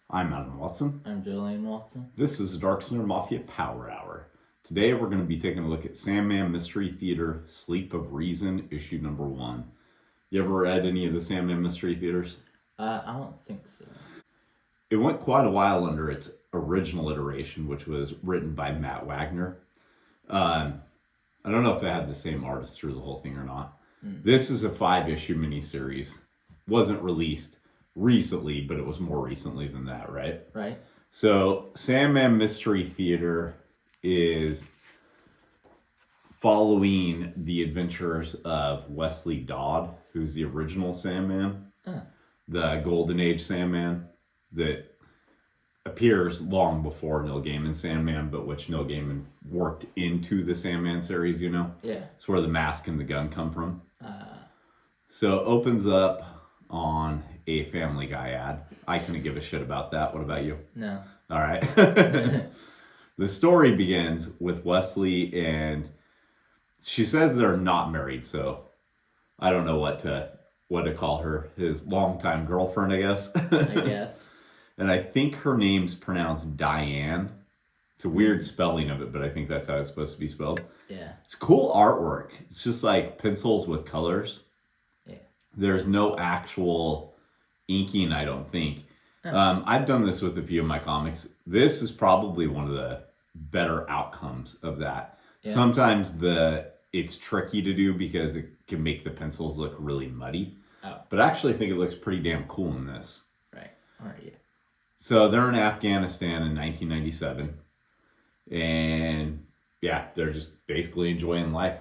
I'm Adam Watson. I'm Julian Watson. This is the Dark Center Mafia Power Hour. Today we're going to be taking a look at Sandman Mystery Theater, Sleep of Reason, issue number 1. You ever read any of the Sandman Mystery Theaters? I don't think so. It went quite a while under its original iteration, which was written by Matt Wagner. I don't know if it had the same artist through the whole thing or not. This is a 5-issue miniseries. Wasn't released recently, but it was more recently than that, right? Right. So, Sandman Mystery Theater is following the adventures of Wesley Dodd, who's the original Sandman, the Golden Age Sandman that appears long before Neil Gaiman's Sandman, but which Neil Gaiman worked into the Sandman series, you know? Yeah. It's where the mask and the gun come from. So it opens up on a Family Guy ad. I couldn't give a shit about that. What about you? No. All right. The story begins with Wesley, and she says they're not married, so I don't know what to call her. His longtime girlfriend, I guess. I guess. And I think her name's pronounced Diane. It's a weird spelling of it, but I think that's how it's supposed to be spelled. Yeah. It's cool artwork. It's just like pencils with colors. Yeah. There's no actual inking, I don't think. I've done this with a few of my comics. This is probably one of the better outcomes of that. Yeah. Sometimes it's tricky to do because it can make the pencils look really muddy. Oh. But I actually think it looks pretty damn cool in this. Right. All right, yeah. So they're in Afghanistan in 1997. And yeah, they're just basically enjoying life.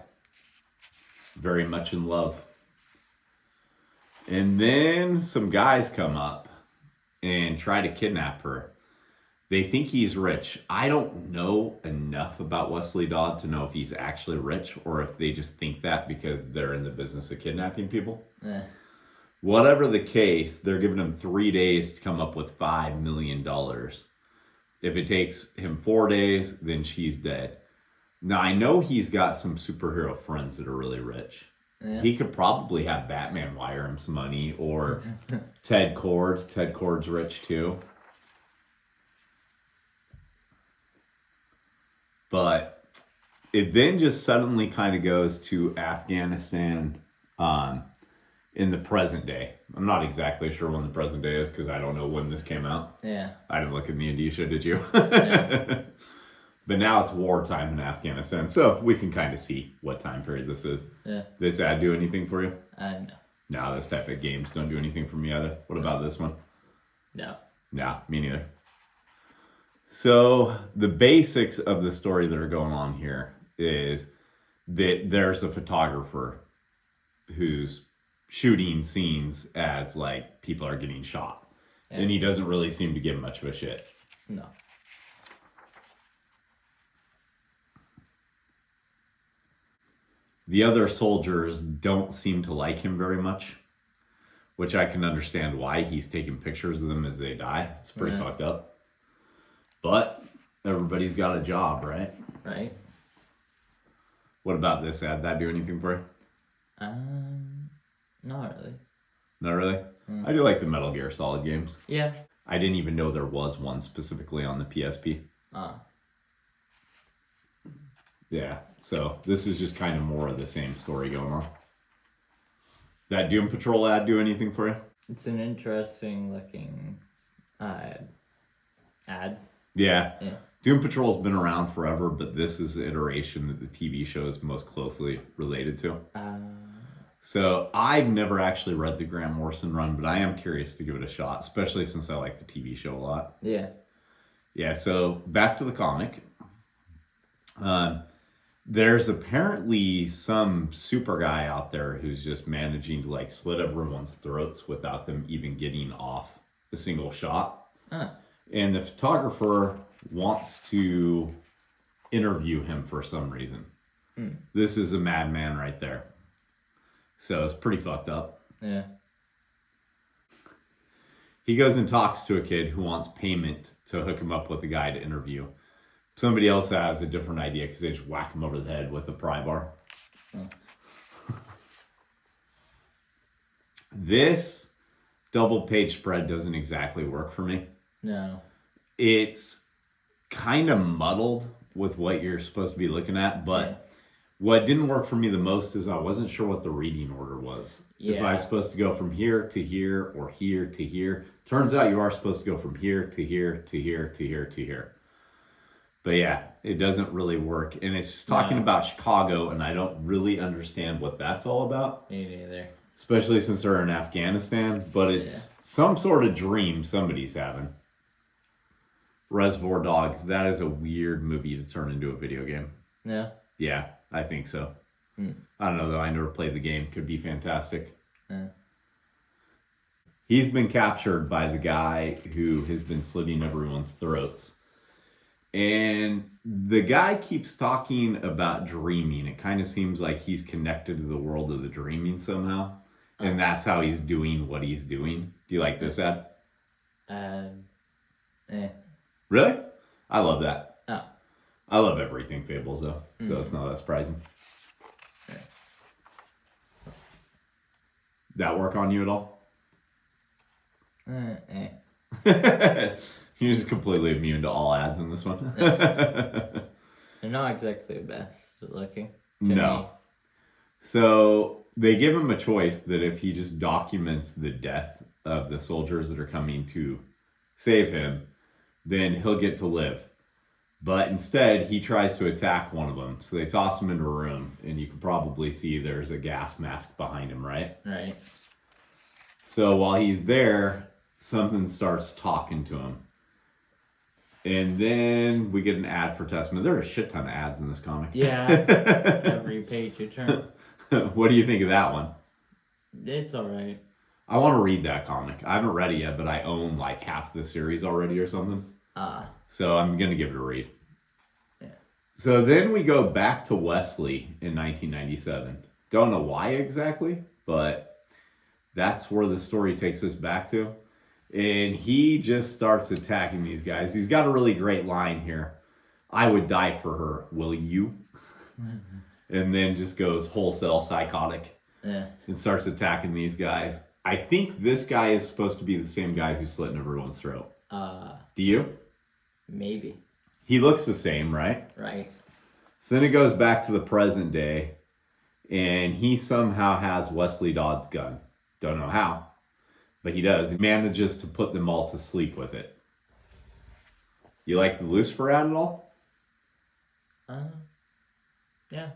Very much in love. And then some guys come up and try to kidnap her. They think he's rich. I don't know enough about Wesley Dodd to know if he's actually rich or if they just think that because they're in the business of kidnapping people. Whatever the case, they're giving him 3 days to come up with $5 million. If it takes him 4 days, then she's dead. Now, I know he's got some superhero friends that are really rich. Yeah. He could probably have Batman wire him some money, or Ted Kord. Ted Kord's rich too. But it then just suddenly kind of goes to Afghanistan in the present day. I'm not exactly sure when the present day is because I don't know when this came out. Yeah. I didn't look in the indicia, did you? Yeah. But now it's wartime in Afghanistan, so we can kind of see what time period this is. Yeah. This ad do anything for you? No. No, this type of games don't do anything for me either. What about this one? No. Nah, me neither. So the basics of the story that are going on here is that there's a photographer who's shooting scenes as like people are getting shot. Yeah. And he doesn't really seem to give much of a shit. No. The other soldiers don't seem to like him very much, which I can understand why. He's taking pictures of them as they die. It's pretty fucked up. But everybody's got a job, right? Right. What about this ad? That do anything for you? Not really. Not really? I do like the Metal Gear Solid games. Yeah. I didn't even know there was one specifically on the PSP. Yeah, so this is just kind of more of the same story going on. That Doom Patrol ad do anything for you? It's an interesting looking ad. Yeah. Doom Patrol's been around forever, but this is the iteration that the TV show is most closely related to. So I've never actually read the Grant Morrison run, but I am curious to give it a shot, especially since I like the TV show a lot. Yeah. Yeah, so back to the comic. There's apparently some super guy out there who's just managing to like slit everyone's throats without them even getting off a single shot. And the photographer wants to interview him for some reason. This is a madman right there. So it's pretty fucked up. Yeah. He goes and talks to a kid who wants payment to hook him up with a guy to interview. Somebody else has a different idea because they just whack him over the head with a pry bar. This double page spread doesn't exactly work for me. No. It's kind of muddled with what you're supposed to be looking at, but what didn't work for me the most is I wasn't sure what the reading order was. If I was supposed to go from here to here or here to here. Turns out you are supposed to go from here to here to here to here to here. But yeah, it doesn't really work. And it's just talking about Chicago, and I don't really understand what that's all about. Me neither. Especially since they're in Afghanistan. But it's some sort of dream somebody's having. Reservoir Dogs, that is a weird movie to turn into a video game. Yeah? Yeah, I think so. I don't know, though. I never played the game. Could be fantastic. He's been captured by the guy who has been slitting everyone's throats. And the guy keeps talking about dreaming. It kind of seems like he's connected to the world of the dreaming somehow. And that's how he's doing what he's doing. Do you like this, Ed? Really? I love that. Oh. I love everything Fables, though. So it's not that surprising. That work on you at all? You're just completely immune to all ads in this one. They're not exactly the best looking. No. Me. So they give him a choice that if he just documents the death of the soldiers that are coming to save him, then he'll get to live. But instead, he tries to attack one of them. So they toss him into a room, and you can probably see there's a gas mask behind him, right? Right. So while he's there, something starts talking to him. And then we get an ad for Testament. There are a shit ton of ads in this comic. Yeah. Every page you turn. What do you think of that one? It's alright. I want to read that comic. I haven't read it yet, but I own like half the series already or something. So I'm going to give it a read. Yeah. So then we go back to Wesley in 1997. Don't know why exactly, but that's where the story takes us back to. And he just starts attacking these guys. He's got a really great line here. I would die for her. Will you? And then just goes wholesale psychotic. Yeah. And starts attacking these guys. I think this guy is supposed to be the same guy who's slitting everyone's throat. Do you? Maybe. He looks the same, right? Right. So then it goes back to the present day. And he somehow has Wesley Dodd's gun. Don't know how. But he does. He manages to put them all to sleep with it. You like the Lucifer ad at all? Yeah.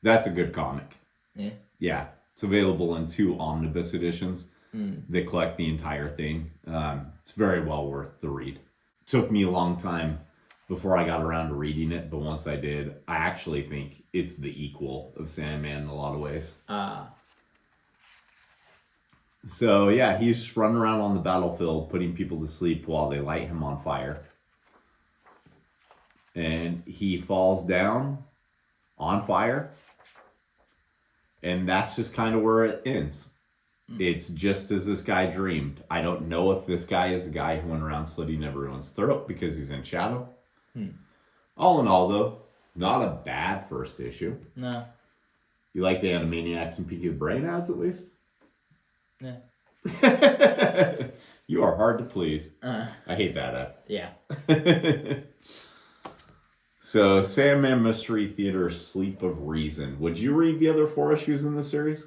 That's a good comic. Yeah. Yeah. It's available in 2 omnibus editions that collect the entire thing. It's very well worth the read. Took me a long time before I got around to reading it, but once I did, I actually think it's the equal of Sandman in a lot of ways. So yeah, he's just running around on the battlefield putting people to sleep while they light him on fire. And he falls down on fire. And that's just kind of where it ends. It's just as this guy dreamed. I don't know if this guy is the guy who went around slitting everyone's throat because he's in shadow. All in all, though, not a bad first issue. No. You like the Animaniacs and Peaky the Brain ads, at least? Yeah. You are hard to please. I hate that ad. Yeah. So, Sandman Mystery Theatre, Sleep of Reason. Would you read the other 4 issues in the series?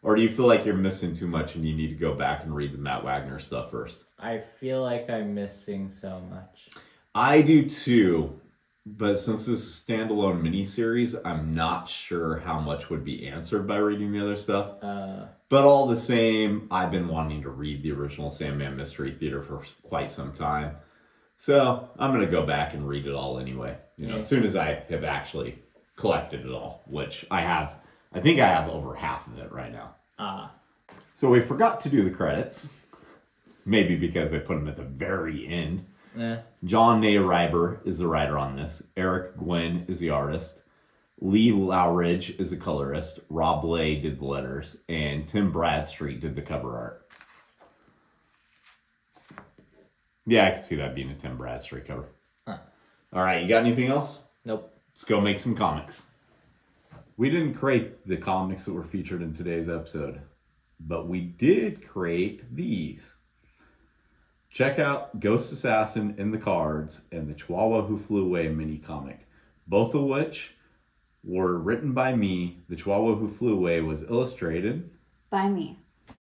Or do you feel like you're missing too much and you need to go back and read the Matt Wagner stuff first? I feel like I'm missing so much. I do too. But since this is a standalone miniseries, I'm not sure how much would be answered by reading the other stuff. But all the same, I've been wanting to read the original Sandman Mystery Theatre for quite some time. So I'm going to go back and read it all anyway. As soon as I have actually collected it all, which I have. I think I have over half of it right now. So we forgot to do the credits. Maybe because they put them at the very end. John Nayriber is the writer on this. Eric Gwynn is the artist. Lee Lowridge is the colorist. Rob Lay did the letters. And Tim Bradstreet did the cover art. Yeah, I can see that being a Tim Bradstreet cover. All right, you got anything else? Nope. Let's go make some comics. We didn't create the comics that were featured in today's episode, but we did create these. Check out Ghost Assassin in the Cards and the Chihuahua Who Flew Away mini comic, both of which were written by me. The Chihuahua Who Flew Away was illustrated By me.